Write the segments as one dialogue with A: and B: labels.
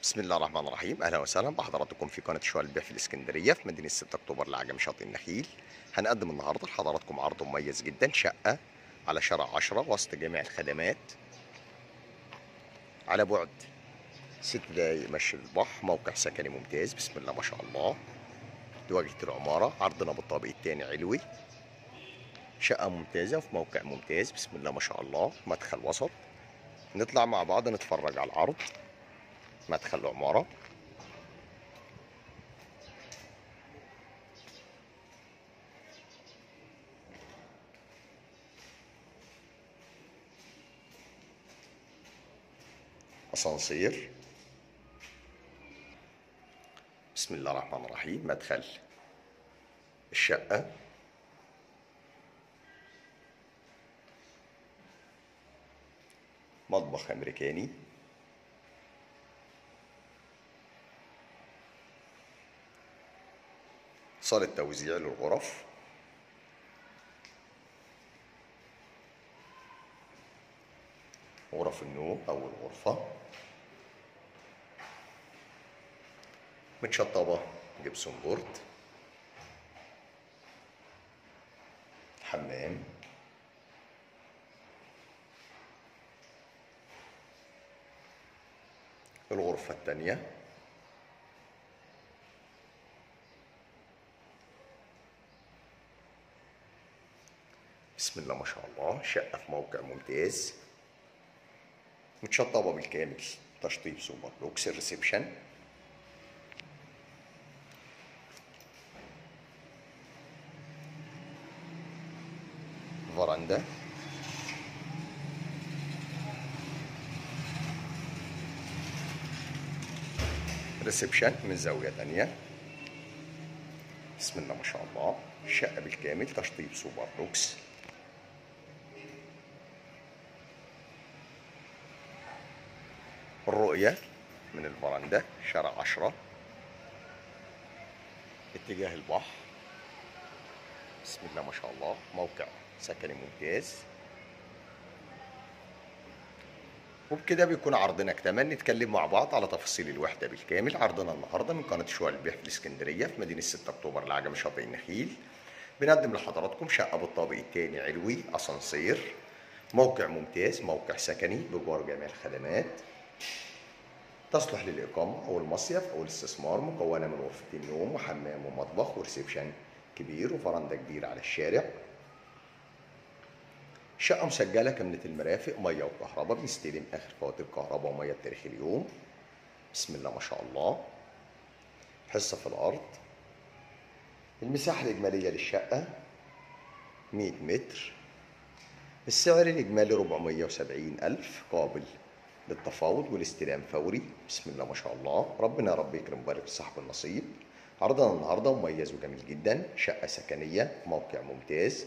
A: بسم الله الرحمن الرحيم، اهلا وسهلا بحضراتكم في قناه شوال البيع في الاسكندريه في مدينه 6 اكتوبر لعجم شاطئ النخيل. هنقدم النهارده لحضراتكم عرض مميز جدا، شقه على شارع 10 وسط جميع الخدمات، على بعد 6 دقايق مشي للبحر، موقع سكني ممتاز بسم الله ما شاء الله. دي واجهه العماره، عرضنا بالطابق الثاني علوي، شقه ممتازه وفي موقع ممتاز بسم الله ما شاء الله، مدخل وسط. نطلع مع بعض نتفرج على العرض. مدخل العماره، اسانسير، بسم الله الرحمن الرحيم. مدخل الشقة، مطبخ أمريكاني، صالة توزيع للغرف، غرف النوم أو الغرفة، متشطبة جبسون بورد، حمام، الغرفة التانية، بسم الله ما شاء الله. شقة في موقع ممتاز، متشطبة بالكامل، تشطيب سوبر لوكس. الريسبشن، فراندا، ريسبشن من زاوية تانية، بسم الله ما شاء الله. شقة بالكامل، تشطيب سوبر لوكس. الرؤية من الفرندا شارع 10 اتجاه البحر، بسم الله ما شاء الله. موقع سكني ممتاز. وبكده بيكون عرضنا اكتمل. نتكلم مع بعض على تفاصيل الوحدة بالكامل. عرضنا النهارده من قناة شوال البيع في الاسكندرية في مدينة 6 أكتوبر لعجم شاطئ النخيل. بنقدم لحضراتكم شقة بالطابق الثاني علوي، أسانسير، موقع ممتاز، موقع سكني بجوار جميع الخدمات، تصلح للإقامة أو المصيف أو الاستثمار، مكونة من غرفتين نوم وحمام ومطبخ وريسبشن كبير وفرندا كبير على الشارع. شقة مسجلة كاملة المرافق، مية وكهرباء، بنستلم آخر فواتير كهرباء ومية بتاريخ اليوم، بسم الله ما شاء الله. حصة في الأرض. المساحة الإجمالية للشقة 100 متر. السعر الإجمالي 470,000، قابل للتفاوض والاستلام فوري، بسم الله ما شاء الله. ربنا يا رب يكرم ويبارك لصاحب النصيب. عرضنا النهارده مميز وجميل جدا، شقة سكنية، موقع ممتاز.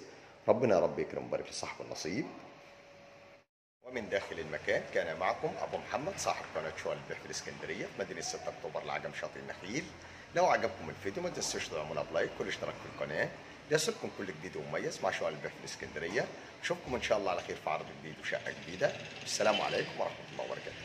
A: ربنا يا رب يكرم ويبارك لصاحب النصيب. ومن داخل المكان كان معكم أبو محمد، صاحب قناة شوال البيع في الإسكندرية في مدينة 6 أكتوبر لعجم شاطئ النخيل. لو عجبكم الفيديو ما تنسوش تدعمونا بلايك والاشتراك في القناة ليصلكم كل جديد ومميز مع شوال البيع في الإسكندرية. نشوفكم إن شاء الله على خير في عرض جديد وشقة جديدة. السلام عليكم ورحمة الله وبركاته.